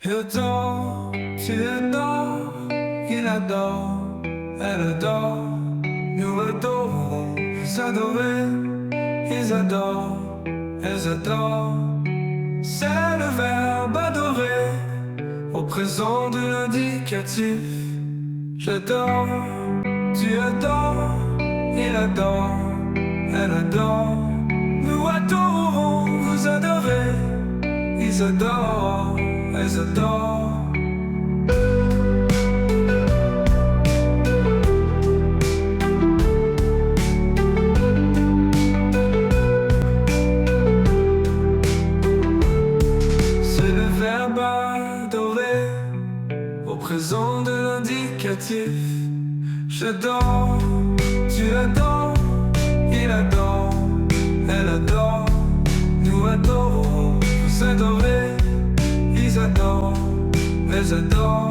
Il adore, tu adores, il adore, elle adore, nous adorons, vous adorez, ils adorent, elles adorent. C'est le verbe adorer, au présent de l'indicatif. J'adore, tu adores, il adore, elle adore, nous adorons, vous adorez, ils adorent, elles adorent. C'est le verbe adorer, au présent de l'indicatif. J'adore, tu adores, il adore, elle adore, nous adorons, vous adorez, ils adorent, elles adorent.